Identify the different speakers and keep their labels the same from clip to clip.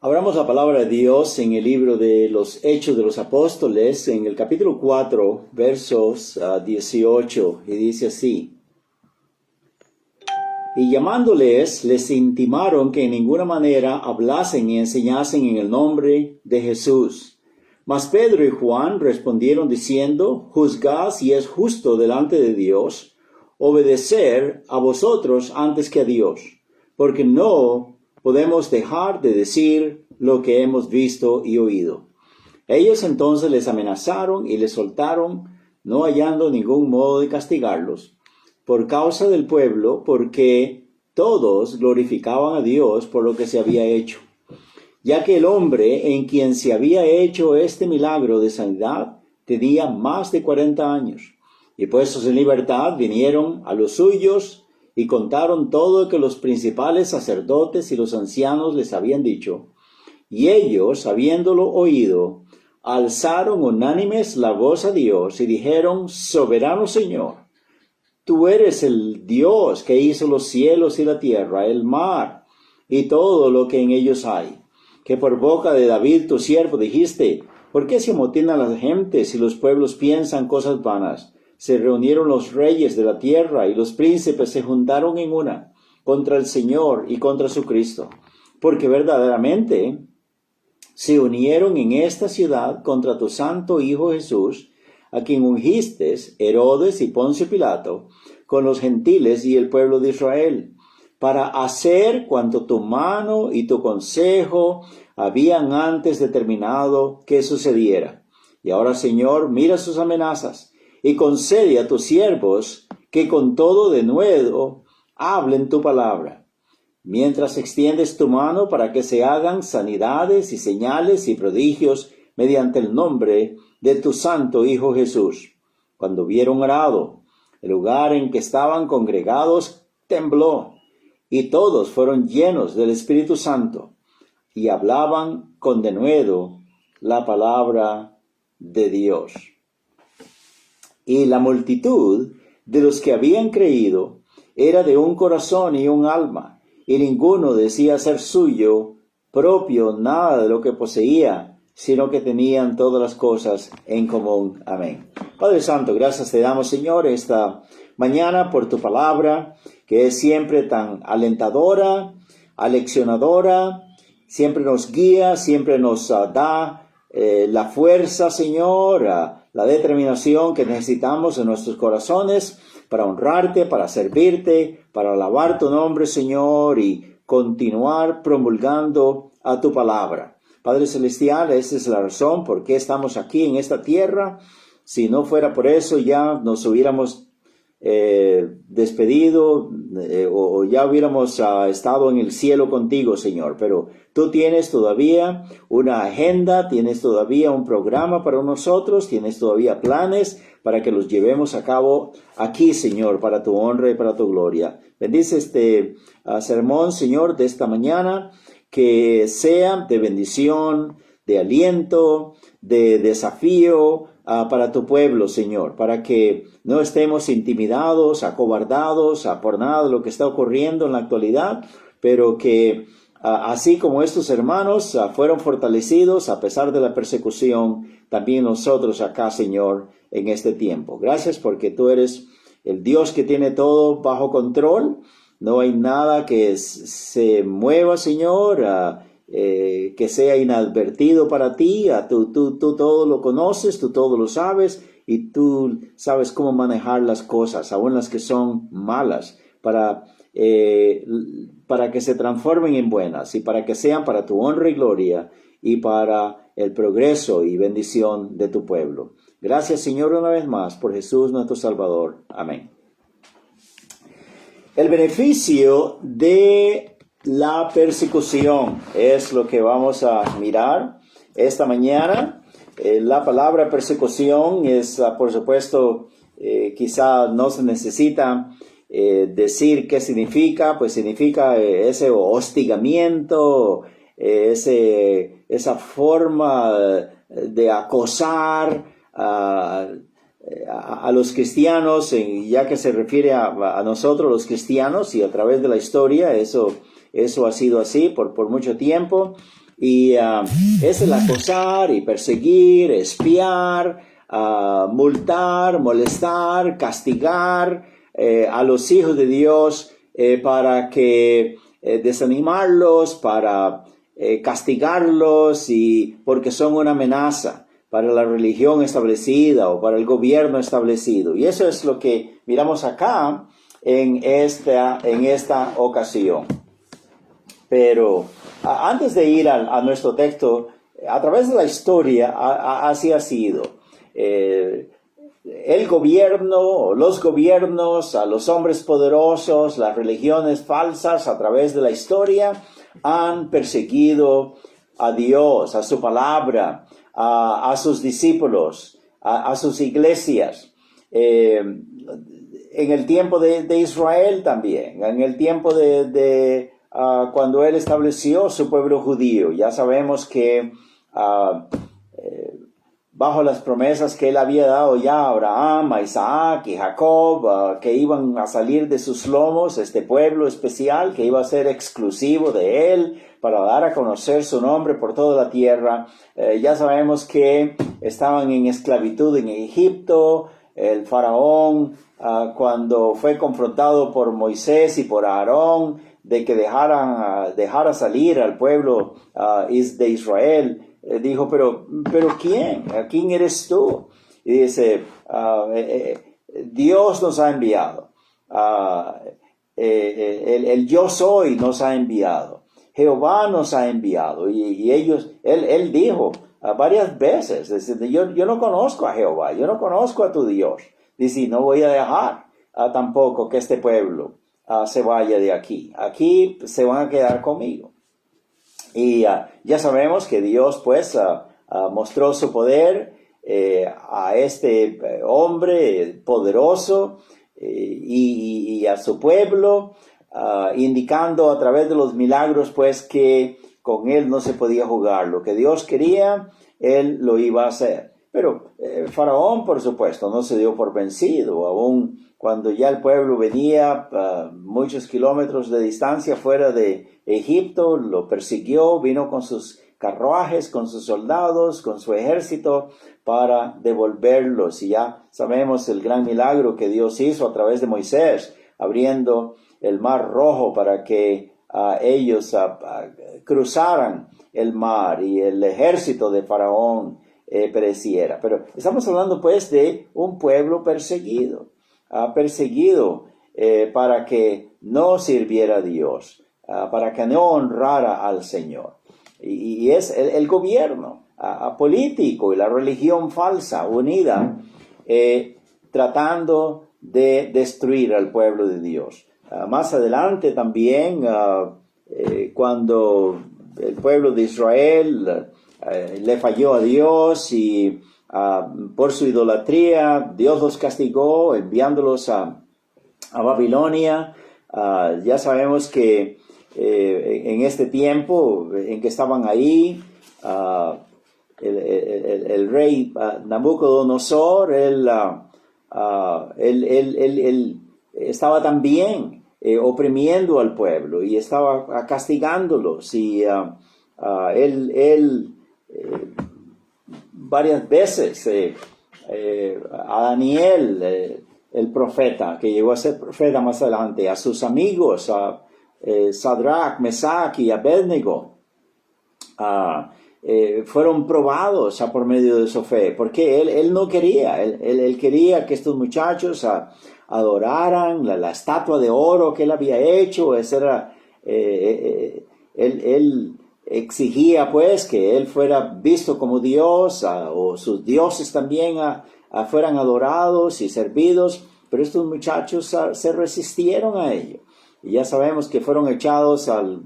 Speaker 1: Abramos la palabra de Dios en el libro de los Hechos de los Apóstoles, en el capítulo 4, versos 18, y dice así: Y llamándoles, les intimaron que en ninguna manera hablasen ni enseñasen en el nombre de Jesús. Mas Pedro y Juan respondieron diciendo: Juzgad si es justo delante de Dios obedecer a vosotros antes que a Dios, porque no podemos dejar de decir lo que hemos visto y oído. Ellos entonces les amenazaron y les soltaron, no hallando ningún modo de castigarlos, por causa del pueblo, porque todos glorificaban a Dios por lo que se había hecho, ya que el hombre en quien se había hecho este milagro de sanidad tenía más de 40 años. Y puestos en libertad, vinieron a los suyos y contaron todo lo que los principales sacerdotes y los ancianos les habían dicho. Y ellos, habiéndolo oído, alzaron unánimes la voz a Dios y dijeron: Soberano Señor, tú eres el Dios que hizo los cielos y la tierra, el mar y todo lo que en ellos hay, que por boca de David tu siervo dijiste: ¿Por qué se amotinan las gentes y los pueblos piensan cosas vanas? Se reunieron los reyes de la tierra y los príncipes se juntaron en una contra el Señor y contra su Cristo, porque verdaderamente se unieron en esta ciudad contra tu santo Hijo Jesús, a quien ungiste, Herodes y Poncio Pilato, con los gentiles y el pueblo de Israel, para hacer cuanto tu mano y tu consejo habían antes determinado que sucediera. Y ahora, Señor, mira sus amenazas y concede a tus siervos que con todo denuedo hablen tu palabra, mientras extiendes tu mano para que se hagan sanidades y señales y prodigios mediante el nombre de tu santo Hijo Jesús. Cuando hubieron orado, el lugar en que estaban congregados tembló, y todos fueron llenos del Espíritu Santo, y hablaban con denuedo la palabra de Dios. Y la multitud de los que habían creído era de un corazón y un alma, y ninguno decía ser suyo propio nada de lo que poseía, sino que tenían todas las cosas en común. Amén. Padre Santo, gracias te damos, Señor, esta mañana por tu palabra, que es siempre tan alentadora, aleccionadora, siempre nos guía, siempre nos da la fuerza, Señor, la determinación que necesitamos en nuestros corazones para honrarte, para servirte, para alabar tu nombre, Señor, y continuar promulgando a tu palabra. Padre Celestial, esa es la razón por qué estamos aquí en esta tierra. Si no fuera por eso, ya nos hubiéramos despedido o ya hubiéramos estado en el cielo contigo, Señor. Pero tú tienes todavía una agenda, tienes todavía un programa para nosotros, tienes todavía planes para que los llevemos a cabo aquí, Señor, para tu honra y para tu gloria. Bendice este sermón, Señor, de esta mañana, que sea de bendición, de aliento, de desafío para tu pueblo, Señor, para que no estemos intimidados, acobardados por nada de lo que está ocurriendo en la actualidad, pero que así como estos hermanos fueron fortalecidos a pesar de la persecución, también nosotros acá, Señor, en este tiempo. Gracias porque tú eres el Dios que tiene todo bajo control. No hay nada que se mueva, Señor, que sea inadvertido para ti. Tú todo lo conoces, tú todo lo sabes, y tú sabes cómo manejar las cosas, aun las que son malas, para que se transformen en buenas y para que sean para tu honra y gloria y para el progreso y bendición de tu pueblo. Gracias, Señor, una vez más por Jesús nuestro Salvador. Amén. El beneficio de la persecución es lo que vamos a mirar esta mañana. La palabra persecución es, por supuesto, quizá no se necesita decir qué significa, pues significa ese hostigamiento, esa forma de acosar a los cristianos, ya que se refiere a nosotros los cristianos, y a través de la historia eso ha sido así por mucho tiempo. Y es el acosar y perseguir, espiar, multar, molestar, castigar a los hijos de Dios para que desanimarlos, para castigarlos y porque son una amenaza para la religión establecida o para el gobierno establecido. Y eso es lo que miramos acá en esta ocasión. Pero antes de ir a nuestro texto, a través de la historia así ha sido. El gobierno, los gobiernos, a los hombres poderosos, las religiones falsas a través de la historia han perseguido a Dios, a su palabra, a sus discípulos, a sus iglesias. En el tiempo de Israel también, en el tiempo de cuando él estableció su pueblo judío. Ya sabemos que bajo las promesas que él había dado ya a Abraham, a Isaac y Jacob, que iban a salir de sus lomos este pueblo especial que iba a ser exclusivo de él para dar a conocer su nombre por toda la tierra. Ya sabemos que estaban en esclavitud en Egipto. El faraón, cuando fue confrontado por Moisés y por Aarón de que dejara salir al pueblo de Israel, dijo, pero ¿quién? ¿Quién eres tú? Y dice, Dios nos ha enviado. El yo soy nos ha enviado. Jehová nos ha enviado. Y él dijo varias veces, dice, yo no conozco a Jehová, yo no conozco a tu Dios. Dice, no voy a dejar tampoco que este pueblo se vaya de aquí. Aquí se van a quedar conmigo. Y ya sabemos que Dios pues mostró su poder a este hombre poderoso y a su pueblo, indicando a través de los milagros pues que con él no se podía jugar. Lo que Dios quería, él lo iba a hacer. Pero Faraón, por supuesto, no se dio por vencido, aún cuando ya el pueblo venía muchos kilómetros de distancia fuera de Egipto, lo persiguió, vino con sus carruajes, con sus soldados, con su ejército para devolverlos. Y ya sabemos el gran milagro que Dios hizo a través de Moisés, abriendo el mar rojo para que ellos cruzaran el mar y el ejército de Faraón pereciera. Pero estamos hablando pues de un pueblo perseguido, para que no sirviera a Dios, para que no honrara al Señor. Y es el gobierno político y la religión falsa unida tratando de destruir al pueblo de Dios. Más adelante también, cuando el pueblo de Israel le falló a Dios y por su idolatría, Dios los castigó enviándolos a Babilonia. Ya sabemos que en este tiempo en que estaban ahí, el rey Nabucodonosor, él estaba también oprimiendo al pueblo y estaba castigándolos, y él varias veces a Daniel, el profeta, que llegó a ser profeta más adelante, a sus amigos, a Sadrach, Mesach y Abednego, fueron probados por medio de su fe, porque él no quería, él quería que estos muchachos adoraran la estatua de oro que él había hecho. Ese era, él exigía pues que él fuera visto como Dios, o sus dioses también fueran adorados y servidos, pero estos muchachos se resistieron a ello. Y ya sabemos que fueron echados al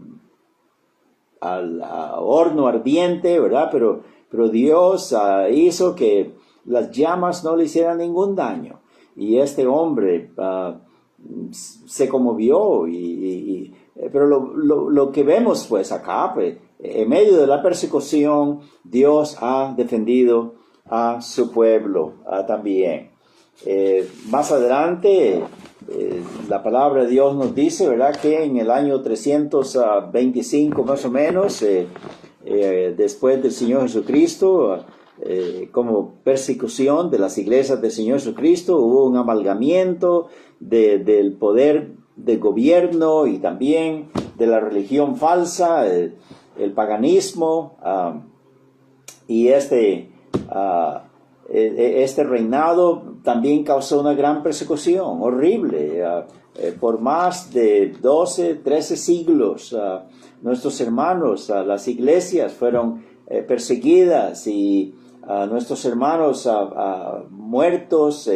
Speaker 1: horno ardiente, ¿verdad? Pero Dios hizo que las llamas no le hicieran ningún daño. Y este hombre se conmovió. Pero lo que vemos pues acá, pues, en medio de la persecución, Dios ha defendido a su pueblo también. Más adelante, la palabra de Dios nos dice, ¿verdad?, que en el año 325 más o menos, después del Señor Jesucristo, como persecución de las iglesias del Señor Jesucristo, hubo un amalgamiento del poder del gobierno y también de la religión falsa, el paganismo, y este reinado también causó una gran persecución horrible. Por más de 12, 13 siglos, nuestros hermanos, las iglesias fueron perseguidas y nuestros hermanos muertos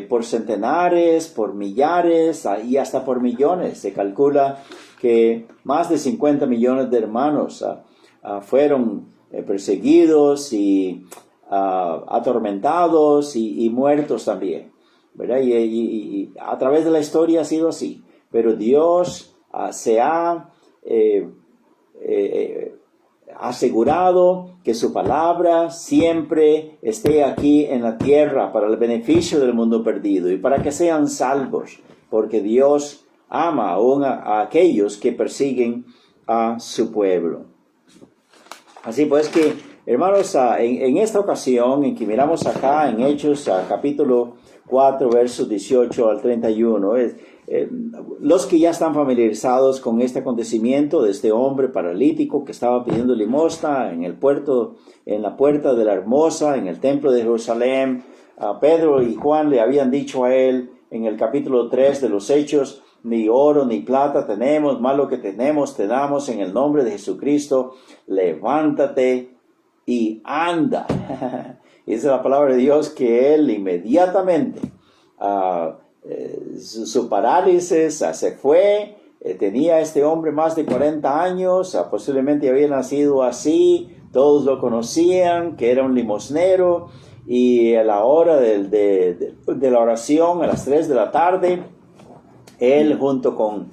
Speaker 1: por centenares, por millares y hasta por millones. Se calcula que más de 50 millones de hermanos fueron perseguidos y atormentados y muertos también, ¿verdad? Y a través de la historia ha sido así. Pero Dios se ha asegurado que su palabra siempre esté aquí en la tierra para el beneficio del mundo perdido y para que sean salvos, porque Dios ama aún a aquellos que persiguen a su pueblo. Así pues que, hermanos, en esta ocasión en que miramos acá en Hechos capítulo 4, versos 18 al 31, los que ya están familiarizados con este acontecimiento de este hombre paralítico que estaba pidiendo limosna en la puerta de la Hermosa, en el templo de Jerusalén, Pedro y Juan le habían dicho a él en el capítulo 3 de los Hechos: ni oro ni plata tenemos, más lo que tenemos te damos en el nombre de Jesucristo, levántate y anda. Esa es la palabra de Dios, que él inmediatamente, su parálisis se fue. Tenía este hombre más de 40 años, posiblemente había nacido así, todos lo conocían, que era un limosnero, y a la hora de la oración, a las 3 de la tarde, él junto con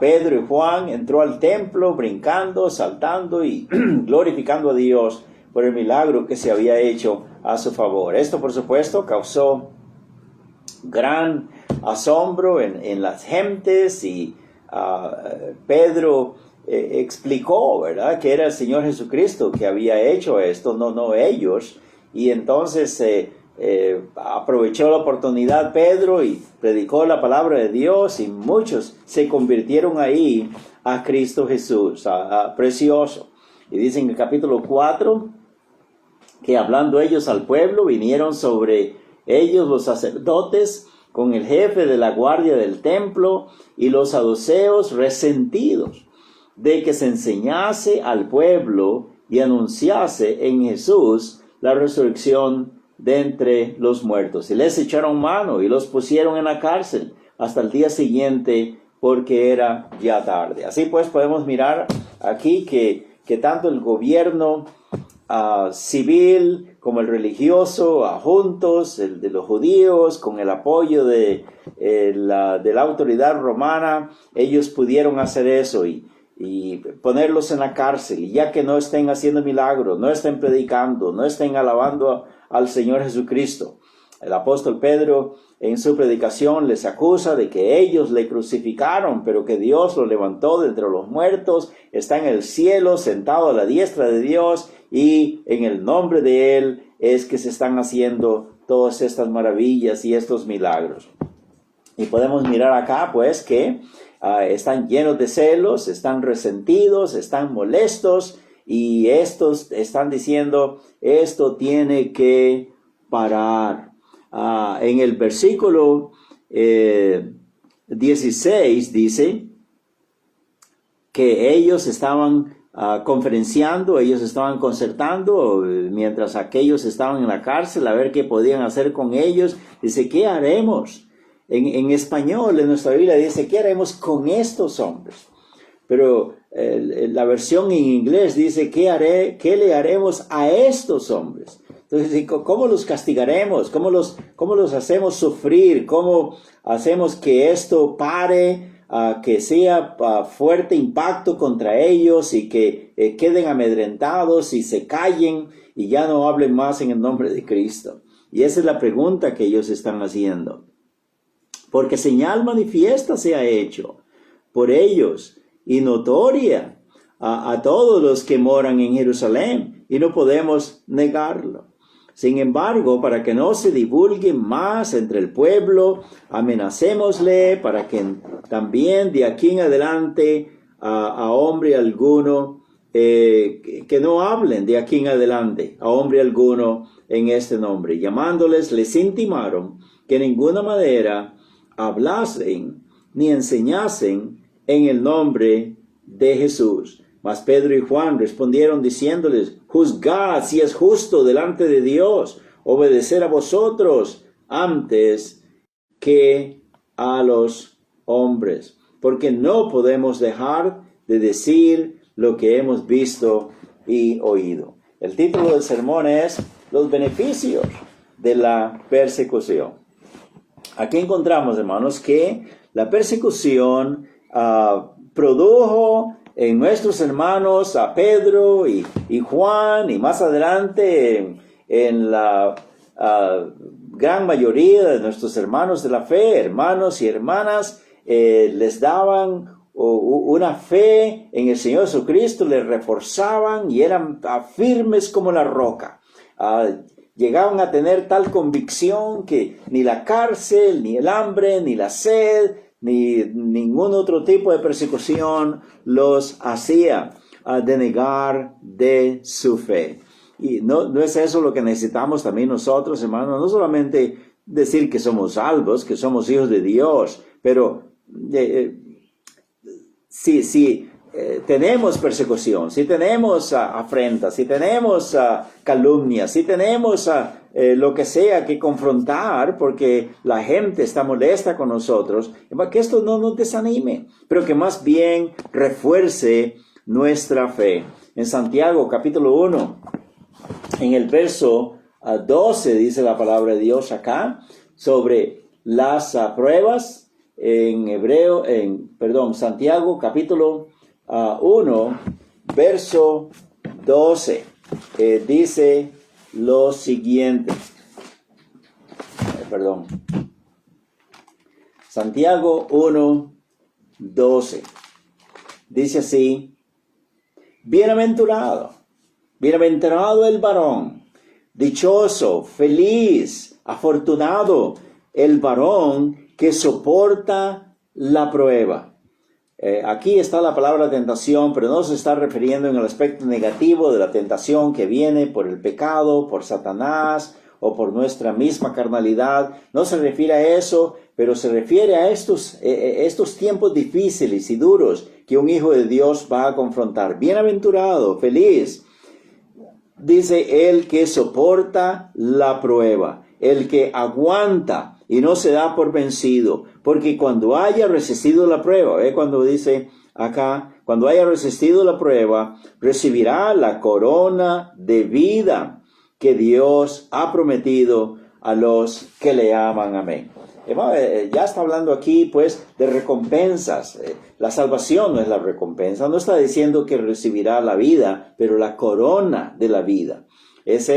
Speaker 1: Pedro y Juan entró al templo brincando, saltando y glorificando a Dios por el milagro que se había hecho a su favor. Esto, por supuesto, causó gran asombro en las gentes, y Pedro explicó, ¿verdad?, que era el Señor Jesucristo que había hecho esto, no ellos. Y entonces aprovechó la oportunidad Pedro y predicó la palabra de Dios, y muchos se convirtieron ahí a Cristo Jesús. Precioso. Y dice en el capítulo 4 que hablando ellos al pueblo, vinieron sobre ellos los sacerdotes con el jefe de la guardia del templo y los saduceos, resentidos de que se enseñase al pueblo y anunciase en Jesús la resurrección de entre los muertos. Y les echaron mano y los pusieron en la cárcel hasta el día siguiente, porque era ya tarde. Así pues podemos mirar aquí que tanto el gobierno civil como el religioso, juntos, el de los judíos, con el apoyo de la autoridad romana, ellos pudieron hacer eso y ponerlos en la cárcel. Y ya que no estén haciendo milagros, no estén predicando, no estén alabando al Señor Jesucristo, el apóstol Pedro en su predicación les acusa de que ellos le crucificaron, pero que Dios lo levantó de entre los muertos, está en el cielo sentado a la diestra de Dios, y en el nombre de Él es que se están haciendo todas estas maravillas y estos milagros. Y podemos mirar acá pues que están llenos de celos, están resentidos, están molestos, y estos están diciendo: esto tiene que parar. En el versículo 16 dice que ellos estaban conferenciando, ellos estaban concertando, mientras aquellos estaban en la cárcel, a ver qué podían hacer con ellos. Dice: ¿qué haremos? En español, en nuestra Biblia dice: ¿qué haremos con estos hombres? Pero la versión en inglés dice: ¿qué le haremos a estos hombres? Entonces, ¿cómo los castigaremos? ¿Cómo los hacemos sufrir? ¿Cómo hacemos que esto pare? Que sea fuerte impacto contra ellos, y que queden amedrentados y se callen y ya no hablen más en el nombre de Cristo. Y esa es la pregunta que ellos están haciendo. Porque señal manifiesta se ha hecho por ellos y notoria a todos los que moran en Jerusalén y no podemos negarlo. Sin embargo, para que no se divulgue más entre el pueblo, amenacémosle para que también de aquí en adelante a hombre alguno, que no hablen de aquí en adelante a hombre alguno en este nombre. Llamándoles, les intimaron que de ninguna manera hablasen ni enseñasen en el nombre de Jesús. Mas Pedro y Juan respondieron diciéndoles, juzgad si es justo delante de Dios obedecer a vosotros antes que a los hombres, porque no podemos dejar de decir lo que hemos visto y oído. El título del sermón es los beneficios de la persecución. Aquí encontramos, hermanos, que la persecución produjo en nuestros hermanos a Pedro y Juan, y más adelante en la gran mayoría de nuestros hermanos de la fe, hermanos y hermanas, les daban una fe en el Señor Jesucristo, les reforzaban y eran firmes como la roca. Llegaban a tener tal convicción que ni la cárcel, ni el hambre, ni la sed, ni ningún otro tipo de persecución los hacía denegar de su fe. Y no es eso lo que necesitamos también nosotros, hermanos, no solamente decir que somos salvos, que somos hijos de Dios, pero si tenemos persecución, si tenemos afrentas, si tenemos calumnias, si tenemos lo que sea que confrontar, porque la gente está molesta con nosotros, que esto no nos desanime, pero que más bien refuerce nuestra fe. En Santiago capítulo 1, en el verso 12 dice la palabra de Dios acá, sobre las pruebas, Santiago capítulo 1, verso 12, dice lo siguiente. Santiago 1, 12. Dice así: bienaventurado el varón, dichoso, feliz, afortunado el varón que soporta la prueba. Aquí está la palabra tentación, pero no se está refiriendo en el aspecto negativo de la tentación que viene por el pecado, por Satanás o por nuestra misma carnalidad. No se refiere a eso, pero se refiere a estos tiempos difíciles y duros que un hijo de Dios va a confrontar. Bienaventurado, feliz, dice el que soporta la prueba, el que aguanta y no se da por vencido, porque cuando haya resistido la prueba, cuando dice acá, cuando haya resistido la prueba, recibirá la corona de vida que Dios ha prometido a los que le aman. Amén. Ya está hablando aquí pues de recompensas. La salvación no es la recompensa, no está diciendo que recibirá la vida, pero la corona de la vida. Es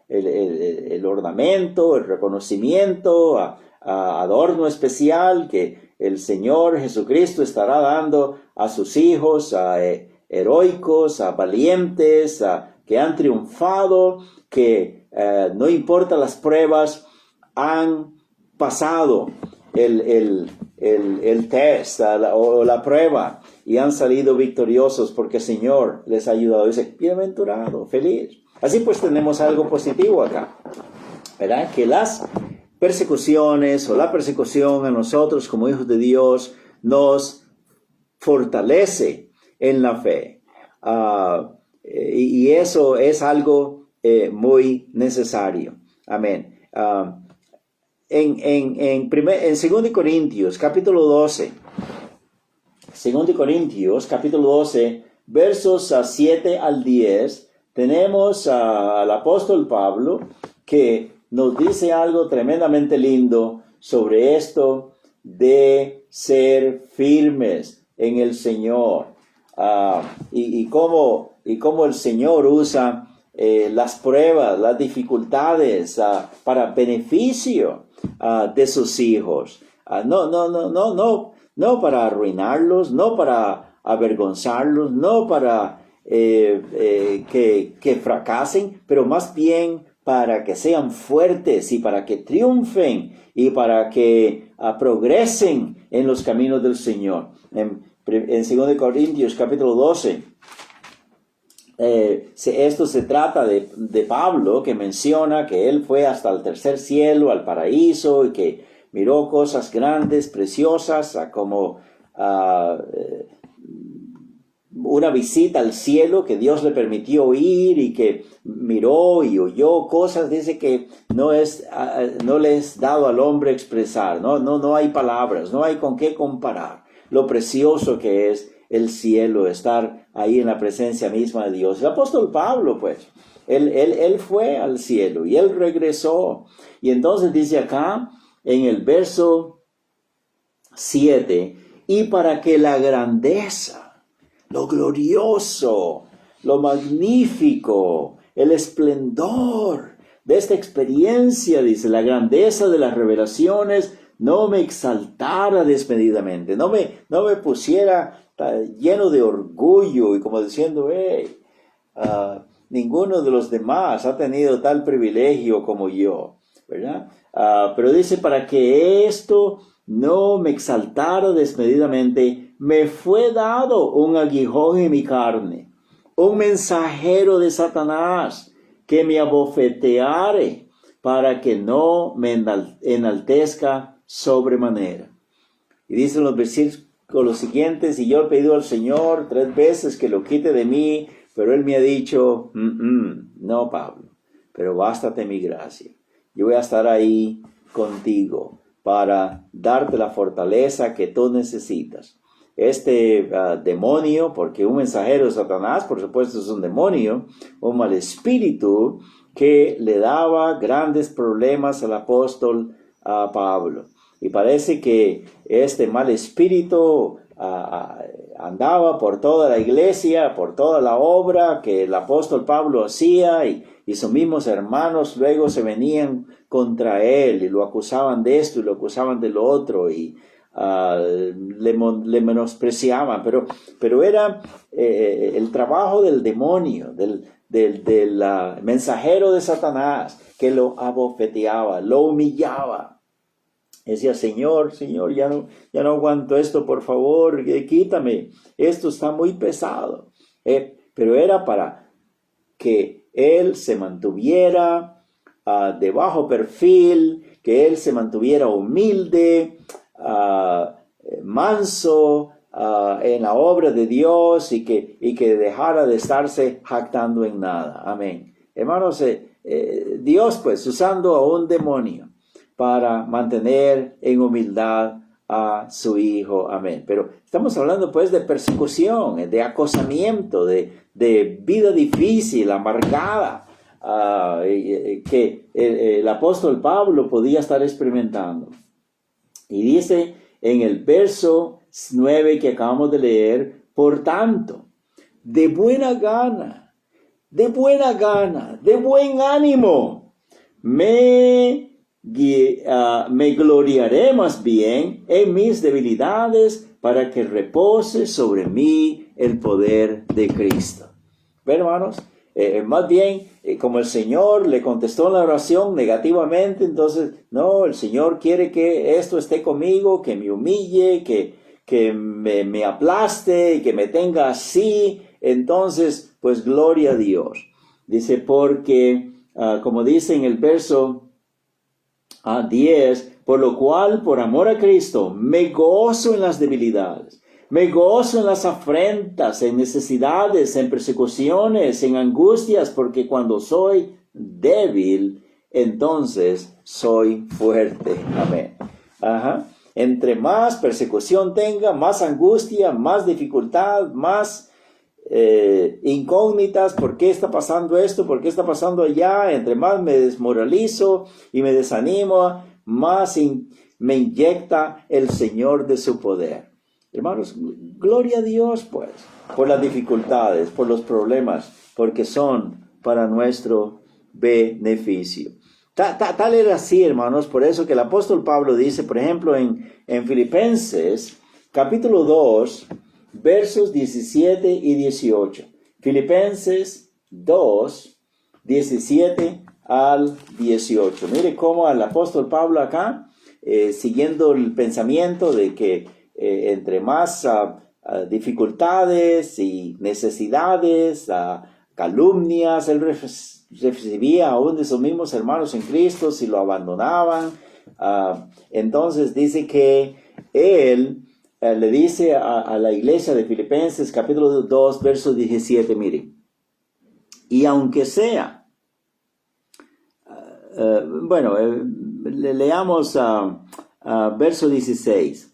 Speaker 1: el ornamento, el reconocimiento, adorno especial que el Señor Jesucristo estará dando a sus hijos, heroicos, valientes, que han triunfado, que no importa las pruebas, han pasado el test o la prueba y han salido victoriosos porque el Señor les ha ayudado. Dice, bienaventurado, feliz. Así pues tenemos algo positivo acá, ¿verdad? Que las persecuciones o la persecución a nosotros como hijos de Dios nos fortalece en la fe. Y eso es algo muy necesario. Amén. En 2 Corintios capítulo 12, 2 Corintios capítulo 12, versos 7 al 10, tenemos al apóstol Pablo que nos dice algo tremendamente lindo sobre esto de ser firmes en el Señor, y cómo el Señor usa las pruebas, las dificultades para beneficio de sus hijos. No para arruinarlos, no para avergonzarlos, no para que fracasen, pero más bien para que sean fuertes y para que triunfen y para que progresen en los caminos del Señor. En 2 Corintios capítulo 12, esto se trata de Pablo, que menciona que él fue hasta el tercer cielo, al paraíso, y que miró cosas grandes, preciosas, como una visita al cielo que Dios le permitió ir, y que miró y oyó cosas. Dice que no le es dado al hombre expresar, no hay palabras, no hay con qué comparar lo precioso que es el cielo, estar ahí en la presencia misma de Dios. El apóstol Pablo, pues, él fue al cielo y él regresó. Y entonces dice acá en el verso 7, y para que la grandeza, lo glorioso, lo magnífico, el esplendor de esta experiencia, dice, la grandeza de las revelaciones, no me exaltara desmedidamente, no me pusiera lleno de orgullo y como diciendo, ninguno de los demás ha tenido tal privilegio como yo, ¿verdad? Pero dice, para que esto no me exaltara desmedidamente, me fue dado un aguijón en mi carne, un mensajero de Satanás que me abofeteare, para que no me enaltezca sobremanera. Y dicen los versículos siguientes, y yo he pedido al Señor 3 veces que lo quite de mí, pero Él me ha dicho, no, Pablo, pero bástate mi gracia. Yo voy a estar ahí contigo para darte la fortaleza que tú necesitas. Este demonio, porque un mensajero de Satanás, por supuesto, es un demonio, un mal espíritu que le daba grandes problemas al apóstol Pablo. Y parece que este mal espíritu andaba por toda la iglesia, por toda la obra que el apóstol Pablo hacía, y sus mismos hermanos luego se venían contra él y lo acusaban de esto y lo acusaban de lo otro, y le menospreciaban, pero era el trabajo del demonio, del mensajero de Satanás, que lo abofeteaba, lo humillaba. Decía, Señor, ya no aguanto esto, por favor, quítame, esto está muy pesado. Pero era para que él se mantuviera de bajo perfil, que él se mantuviera humilde, manso en la obra de Dios, y que dejara de estarse jactando en nada. Amén. Hermanos, Dios pues usando a un demonio para mantener en humildad a su hijo. Amén. Pero estamos hablando pues de persecución, de acosamiento, de vida difícil, amargada, que el apóstol Pablo podía estar experimentando. Y dice en el verso 9 que acabamos de leer, por tanto, de buena gana, de buen ánimo, me gloriaré más bien en mis debilidades, para que repose sobre mí el poder de Cristo. ¿Ven, hermanos? Más bien, como el Señor le contestó en la oración negativamente, entonces, no, el Señor quiere que esto esté conmigo, que me humille, que me aplaste y que me tenga así. Entonces, pues gloria a Dios. Dice, porque, como dice en el verso 10, por lo cual, por amor a Cristo, me gozo en las debilidades, me gozo en las afrentas, en necesidades, en persecuciones, en angustias, porque cuando soy débil, entonces soy fuerte. Amén. Entre más persecución tenga, más angustia, más dificultad, más incógnitas, ¿por qué está pasando esto? ¿Por qué está pasando allá? Entre más me desmoralizo y me desanimo, más me inyecta el Señor de su poder. Hermanos, gloria a Dios pues, por las dificultades, por los problemas, porque son para nuestro beneficio. Tal era así, hermanos, por eso que el apóstol Pablo dice, por ejemplo, en Filipenses, capítulo 2, versos 17 y 18. Filipenses 2, 17 al 18. Mire cómo el apóstol Pablo acá, siguiendo el pensamiento de que entre más dificultades y necesidades, calumnias, él recibía aún de sus mismos hermanos en Cristo si lo abandonaban. Entonces dice que él le dice a la iglesia de Filipenses, capítulo 2, verso 17, mire, y aunque sea, leamos verso 16,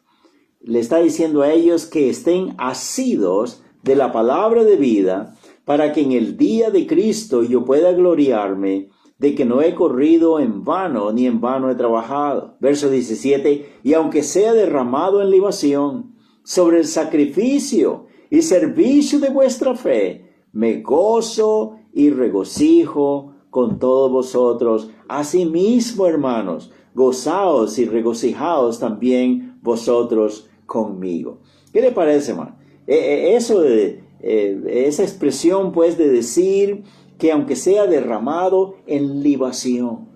Speaker 1: le está diciendo a ellos que estén asidos de la palabra de vida, para que en el día de Cristo yo pueda gloriarme de que no he corrido en vano, ni en vano he trabajado. Verso 17, y aunque sea derramado en libación sobre el sacrificio y servicio de vuestra fe, me gozo y regocijo con todos vosotros. Asimismo, hermanos, gozaos y regocijaos también vosotros conmigo. ¿Qué le parece, hermano? Esa expresión, pues, de decir que aunque sea derramado en libación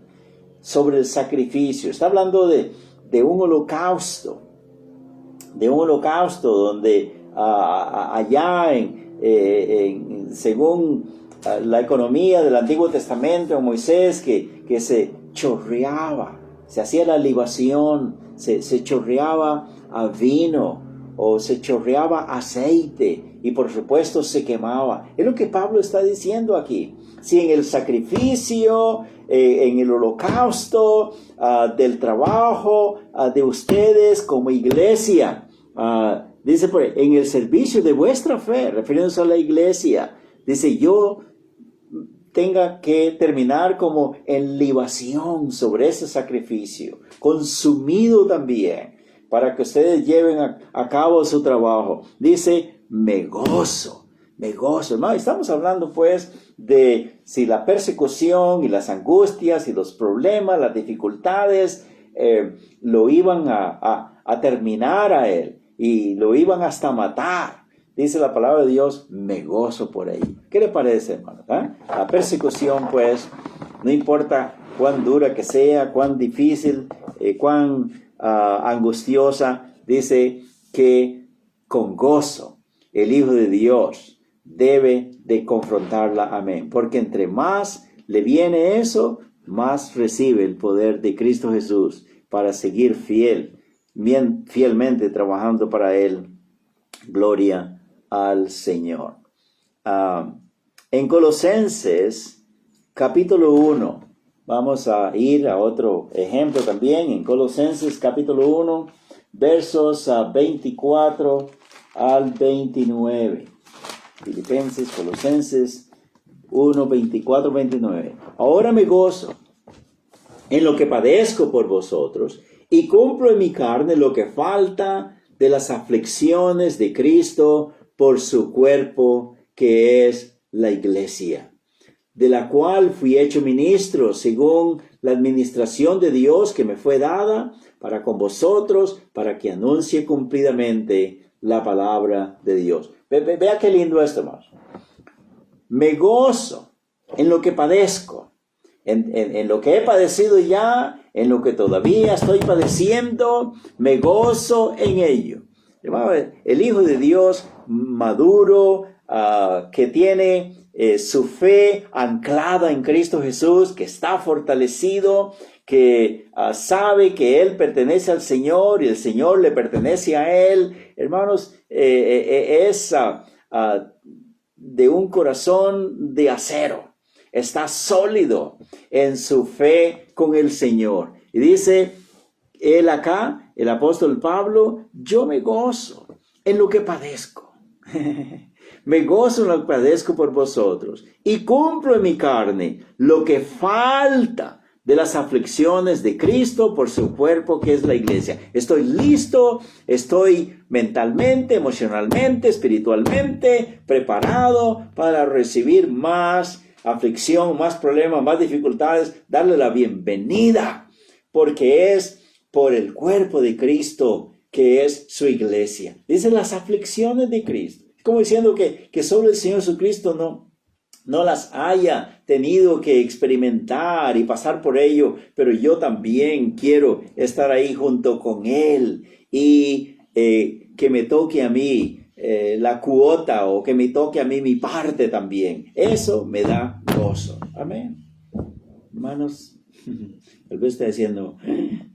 Speaker 1: sobre el sacrificio, está hablando de un holocausto, donde allá según la economía del Antiguo Testamento, Moisés, que se chorreaba, se hacía la libación, se chorreaba a vino o se chorreaba aceite y por supuesto se quemaba. Es lo que Pablo está diciendo aquí. Si en el sacrificio, en el holocausto del trabajo de ustedes como iglesia, dice en el servicio de vuestra fe, refiriéndose a la iglesia, dice yo tenga que terminar como en libación sobre ese sacrificio, consumido también, para que ustedes lleven a cabo su trabajo. Dice, me gozo, hermano. Estamos hablando pues de si la persecución y las angustias y los problemas, las dificultades, lo iban a terminar a él y lo iban hasta matar. Dice la palabra de Dios, me gozo por ello. ¿Qué le parece, hermano? La persecución, pues, no importa cuán dura que sea, cuán difícil, cuán angustiosa, dice que con gozo el Hijo de Dios debe de confrontarla. Amén. Porque entre más le viene eso, más recibe el poder de Cristo Jesús para seguir fielmente trabajando para Él. Gloria al Señor. En Colosenses capítulo 1, vamos a ir a otro ejemplo también. En Colosenses capítulo 1, versos 24 al 29. Colosenses 1, 24, 29. Ahora me gozo en lo que padezco por vosotros y cumplo en mi carne lo que falta de las aflicciones de Cristo por su cuerpo, que es la iglesia, de la cual fui hecho ministro según la administración de Dios que me fue dada para con vosotros, para que anuncie cumplidamente la palabra de Dios. Vea qué lindo esto, hermanos. Me gozo en lo que padezco, en lo que he padecido ya, en lo que todavía estoy padeciendo, me gozo en ello. El Hijo de Dios maduro, que tiene su fe anclada en Cristo Jesús, que está fortalecido, que sabe que Él pertenece al Señor y el Señor le pertenece a Él. Hermanos, es de un corazón de acero. Está sólido en su fe con el Señor. Y dice él acá, el apóstol Pablo, yo me gozo en lo que padezco. Me gozo en lo que padezco por vosotros y cumplo en mi carne lo que falta de las aflicciones de Cristo por su cuerpo, que es la iglesia. Estoy listo, estoy mentalmente, emocionalmente, espiritualmente preparado para recibir más aflicción, más problemas, más dificultades, darle la bienvenida, porque es por el cuerpo de Cristo que es su iglesia. Dice las aflicciones de Cristo. Como diciendo que solo el Señor Jesucristo no las haya tenido que experimentar y pasar por ello, pero yo también quiero estar ahí junto con Él y que me toque a mí la cuota o que me toque a mí mi parte también. Eso me da gozo. Amén. Hermanos, tal vez está diciendo,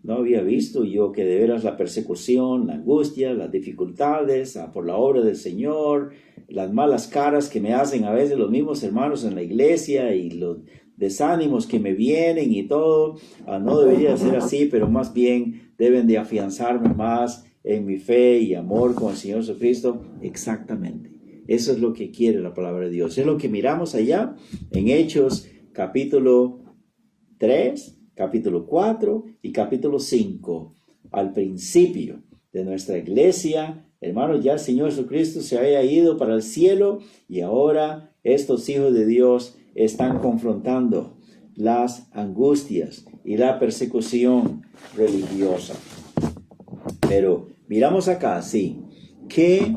Speaker 1: no había visto yo que de veras la persecución, la angustia, las dificultades por la obra del Señor, las malas caras que me hacen a veces los mismos hermanos en la iglesia y los desánimos que me vienen y todo, no debería ser así, pero más bien deben de afianzarme más en mi fe y amor con el Señor Jesucristo. Exactamente. Eso es lo que quiere la palabra de Dios. Es lo que miramos allá en Hechos capítulo 3, capítulo 4 y capítulo 5. Al principio de nuestra iglesia, hermanos, ya el Señor Jesucristo se había ido para el cielo y ahora estos hijos de Dios están confrontando las angustias y la persecución religiosa. Pero miramos acá, sí, que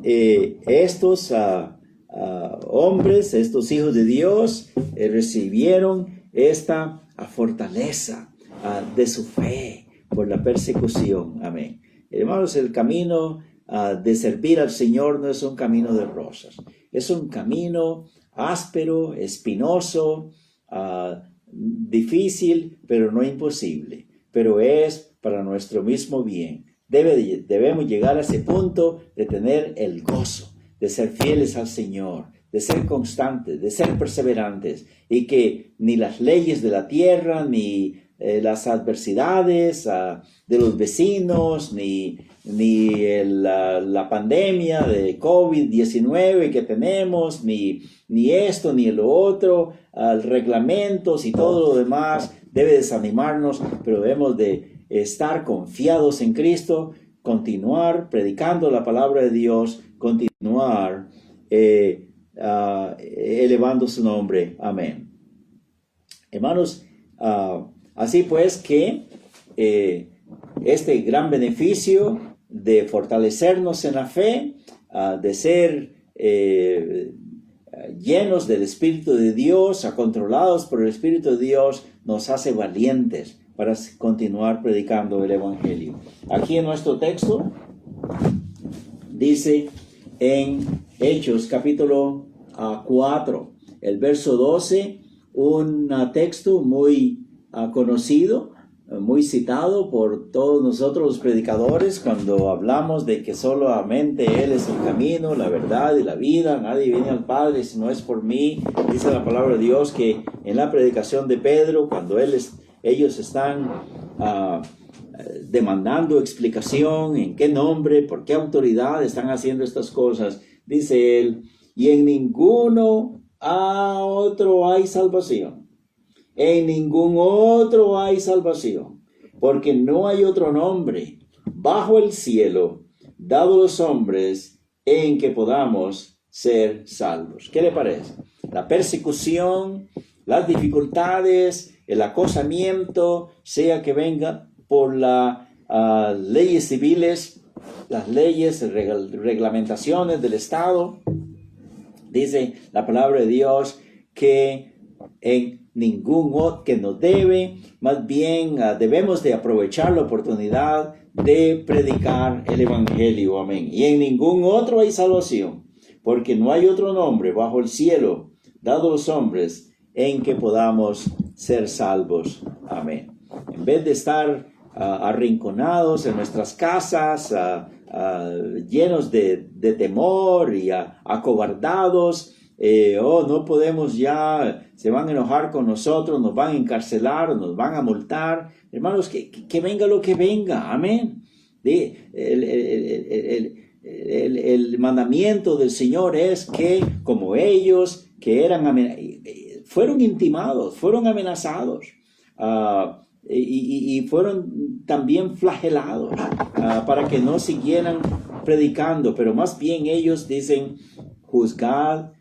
Speaker 1: estos hombres, estos hijos de Dios, recibieron esta fortaleza de su fe por la persecución. Amén. Hermanos, el camino de servir al Señor no es un camino de rosas. Es un camino áspero, espinoso, difícil, pero no imposible. Pero es para nuestro mismo bien. Debemos llegar a ese punto de tener el gozo, de ser fieles al Señor, de ser constantes, de ser perseverantes, y que ni las leyes de la tierra, ni las adversidades de los vecinos, ni la pandemia de COVID-19 que tenemos, ni esto, ni lo otro, reglamentos y todo lo demás debe desanimarnos, pero debemos de estar confiados en Cristo, continuar predicando la palabra de Dios, continuar elevando su nombre. Amén. Hermanos, así pues que este gran beneficio de fortalecernos en la fe, de ser llenos del Espíritu de Dios, controlados por el Espíritu de Dios, nos hace valientes para continuar predicando el Evangelio. Aquí en nuestro texto dice en Hechos capítulo 4, el verso 12, un texto muy conocido, muy citado por todos nosotros los predicadores cuando hablamos de que solamente Él es el camino, la verdad y la vida. Nadie viene al Padre si no es por mí. Dice la palabra de Dios que en la predicación de Pedro, cuando ellos están demandando explicación en qué nombre, por qué autoridad están haciendo estas cosas, dice él, y en ninguno otro hay salvación. En ningún otro hay salvación, porque no hay otro nombre bajo el cielo dado a los hombres en que podamos ser salvos. ¿Qué le parece? La persecución, las dificultades, el acosamiento, sea que venga por las leyes civiles, las leyes, reglamentaciones del Estado. Dice la palabra de Dios que en ningún otro que nos debe, más bien debemos de aprovechar la oportunidad de predicar el Evangelio. Amén. Y en ningún otro hay salvación, porque no hay otro nombre bajo el cielo dado a los hombres en que podamos ser salvos. Amén. En vez de estar arrinconados en nuestras casas, llenos de temor y acobardados, no podemos ya, se van a enojar con nosotros, nos van a encarcelar, nos van a multar. Hermanos, que venga lo que venga. Amén. El mandamiento del Señor es que como ellos que fueron intimados, fueron amenazados, y fueron también flagelados para que no siguieran predicando, pero más bien ellos dicen, juzgad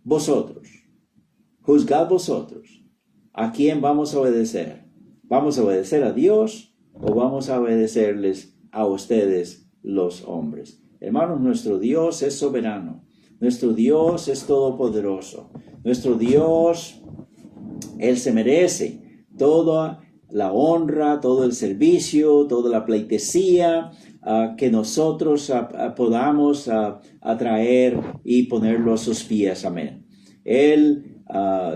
Speaker 1: vosotros, ¿a quién vamos a obedecer? ¿Vamos a obedecer a Dios o vamos a obedecerles a ustedes los hombres. Hermanos, nuestro Dios es soberano. Nuestro Dios es todopoderoso. Nuestro Dios, Él se merece toda la honra, todo el servicio, toda la pleitesía que nosotros podamos atraer y ponerlo a sus pies. Amén. Él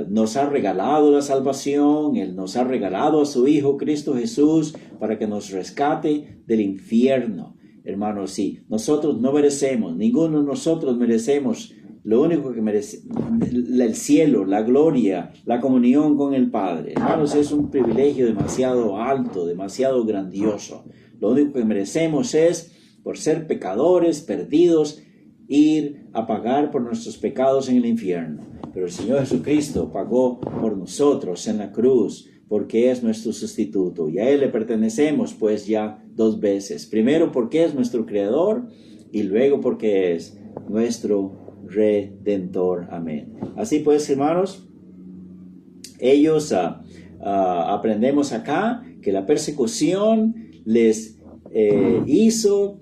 Speaker 1: nos ha regalado la salvación. Él nos ha regalado a su Hijo Cristo Jesús para que nos rescate del infierno. Hermanos, sí, nosotros no merecemos, ninguno de nosotros merecemos. Lo único que merece el cielo, la gloria, la comunión con el Padre. Hermanos, es un privilegio demasiado alto, demasiado grandioso. Lo único que merecemos es, por ser pecadores, perdidos, ir a pagar por nuestros pecados en el infierno. Pero el Señor Jesucristo pagó por nosotros en la cruz, porque es nuestro sustituto. Y a Él le pertenecemos pues ya dos veces. Primero porque es nuestro Creador y luego porque es nuestro Redentor. Amén. Así pues, hermanos, ellos aprendemos acá que la persecución les hizo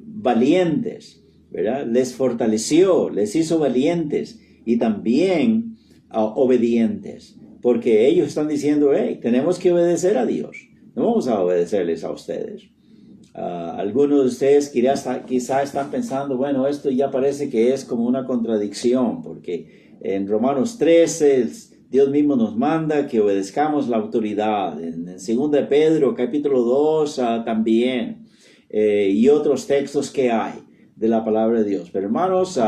Speaker 1: valientes, ¿verdad? Les fortaleció, les hizo valientes y también obedientes, porque ellos están diciendo, hey, tenemos que obedecer a Dios, no vamos a obedecerles a ustedes. Algunos de ustedes quizá están pensando, bueno, esto ya parece que es como una contradicción, porque en Romanos 13 Dios mismo nos manda que obedezcamos la autoridad. En 2 de Pedro capítulo 2 también, y otros textos que hay de la palabra de Dios. Pero hermanos,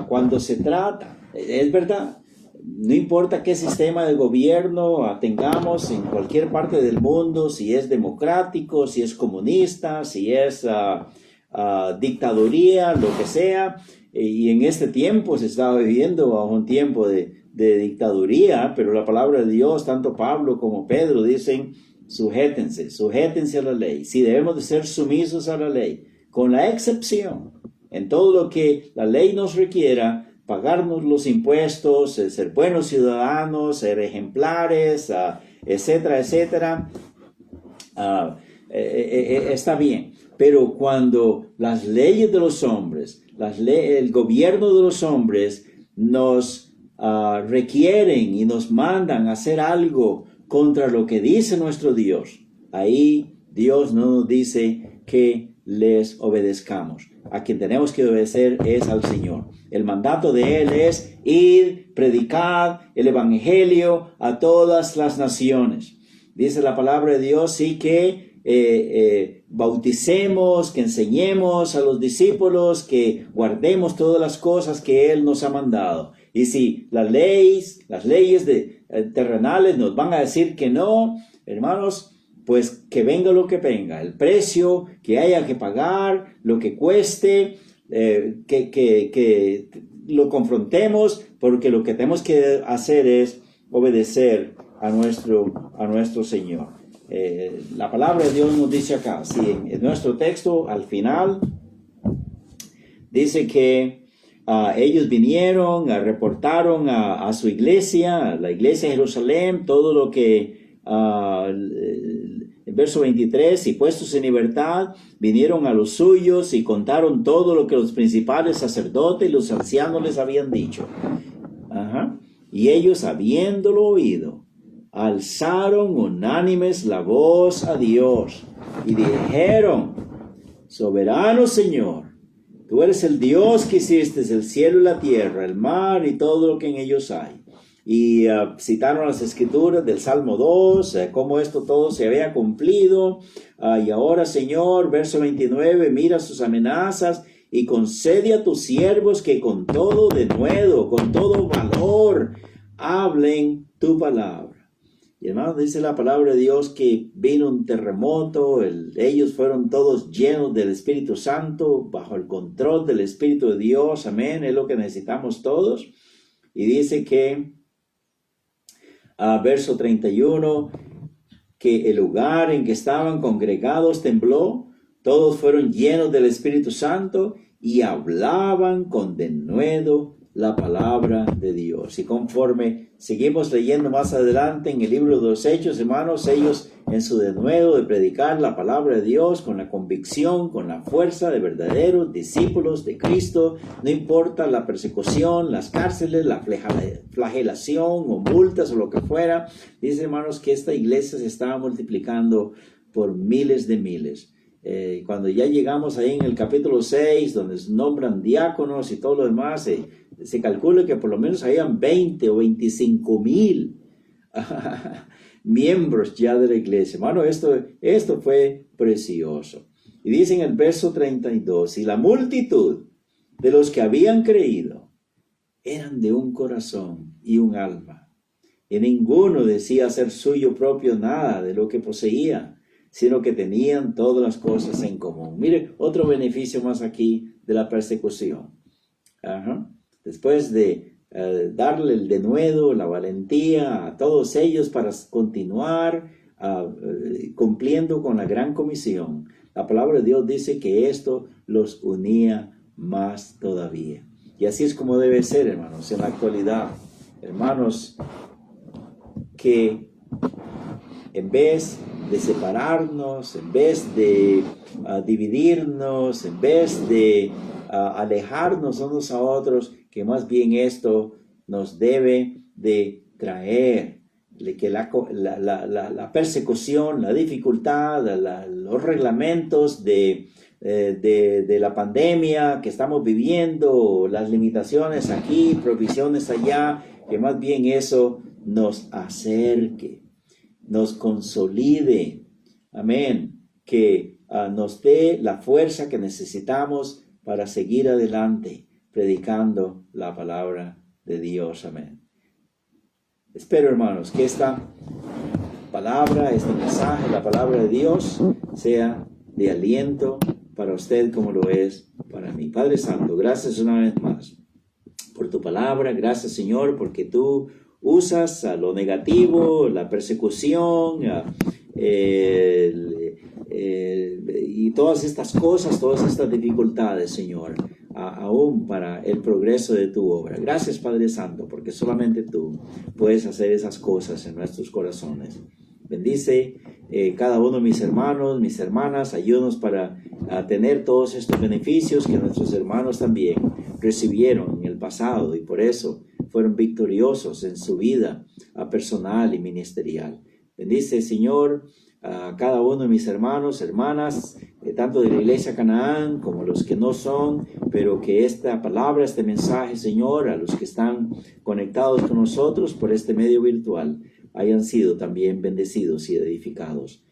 Speaker 1: cuando se trata, es verdad, no importa qué sistema de gobierno tengamos en cualquier parte del mundo, si es democrático, si es comunista, si es dictaduría, lo que sea, y en este tiempo se está viviendo bajo un tiempo de dictaduría, pero la palabra de Dios, tanto Pablo como Pedro dicen, sujétense a la ley. Sí, debemos de ser sumisos a la ley, con la excepción, en todo lo que la ley nos requiera, pagarnos los impuestos, ser buenos ciudadanos, ser ejemplares, etcétera, etcétera, está bien. Pero cuando las leyes de los hombres, el gobierno de los hombres nos requieren y nos mandan a hacer algo contra lo que dice nuestro Dios, ahí Dios no nos dice que les obedezcamos. A quien tenemos que obedecer es al Señor. El mandato de Él es ir, predicar el evangelio a todas las naciones. Dice la palabra de Dios, sí, que bauticemos, que enseñemos a los discípulos, que guardemos todas las cosas que Él nos ha mandado. Y si las leyes terrenales nos van a decir que no, hermanos, pues que venga lo que venga, el precio que haya que pagar, lo que cueste, que lo confrontemos, porque lo que tenemos que hacer es obedecer a nuestro Señor. La palabra de Dios nos dice acá, sí, en nuestro texto al final dice que ellos vinieron, reportaron a su iglesia, la iglesia de Jerusalén, todo lo que el verso 23, y puestos en libertad, vinieron a los suyos y contaron todo lo que los principales sacerdotes y los ancianos les habían dicho. Y ellos, habiéndolo oído, alzaron unánimes la voz a Dios y dijeron, soberano Señor, tú eres el Dios que hiciste el cielo y la tierra, el mar y todo lo que en ellos hay. Y citaron las escrituras del Salmo 2, cómo esto todo se había cumplido. Y ahora, Señor, verso 29, mira sus amenazas y concede a tus siervos que con todo denuedo, con todo valor, hablen tu palabra. Y hermanos, dice la palabra de Dios que vino un terremoto, ellos fueron todos llenos del Espíritu Santo, bajo el control del Espíritu de Dios. Amén, es lo que necesitamos todos. Y dice que verso 31, que el lugar en que estaban congregados tembló, todos fueron llenos del Espíritu Santo y hablaban con denuedo la palabra de Dios. Y conforme seguimos leyendo más adelante en el libro de los Hechos, hermanos, ellos en su denuedo de predicar la palabra de Dios con la convicción, con la fuerza de verdaderos discípulos de Cristo. No importa la persecución, las cárceles, la flagelación o multas o lo que fuera. Dice, hermanos, que esta iglesia se estaba multiplicando por miles de miles. Cuando ya llegamos ahí en el capítulo 6, donde se nombran diáconos y todo lo demás, se calcula que por lo menos hayan 20 o 25,000 miembros ya de la iglesia. Hermano, esto fue precioso. Y dice en el verso 32, y la multitud de los que habían creído eran de un corazón y un alma, y ninguno decía hacer suyo propio nada de lo que poseía, sino que tenían todas las cosas en común. Mire, otro beneficio más aquí de la persecución. Después de darle el denuedo, la valentía a todos ellos para continuar cumpliendo con la gran comisión, la palabra de Dios dice que esto los unía más todavía. Y así es como debe ser, hermanos, en la actualidad. Hermanos, que en vez de separarnos, en vez de dividirnos, en vez de alejarnos unos a otros, que más bien esto nos debe de traer que la persecución, la dificultad, los reglamentos de la pandemia que estamos viviendo, las limitaciones aquí, provisiones allá, que más bien eso nos acerque, nos consolide, amén, que nos dé la fuerza que necesitamos para seguir adelante predicando la palabra de Dios, amén. Espero, hermanos, que esta palabra, este mensaje, la palabra de Dios, sea de aliento para usted como lo es para mí. Padre Santo, gracias una vez más por tu palabra. Gracias, Señor, porque tú usas lo negativo, la persecución, y todas estas cosas, todas estas dificultades, Señor, aún para el progreso de tu obra. Gracias, Padre Santo, porque solamente tú puedes hacer esas cosas en nuestros corazones. Bendice cada uno de mis hermanos, mis hermanas, ayúdanos para tener todos estos beneficios que nuestros hermanos también recibieron en el pasado y por eso fueron victoriosos en su vida personal y ministerial. Bendice, Señor, a cada uno de mis hermanos, hermanas, tanto de la Iglesia Canaán como los que no son, pero que esta palabra, este mensaje, Señor, a los que están conectados con nosotros por este medio virtual, hayan sido también bendecidos y edificados.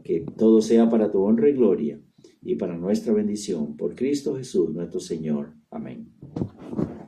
Speaker 1: Que todo sea para tu honra y gloria y para nuestra bendición. Por Cristo Jesús, nuestro Señor. Amén.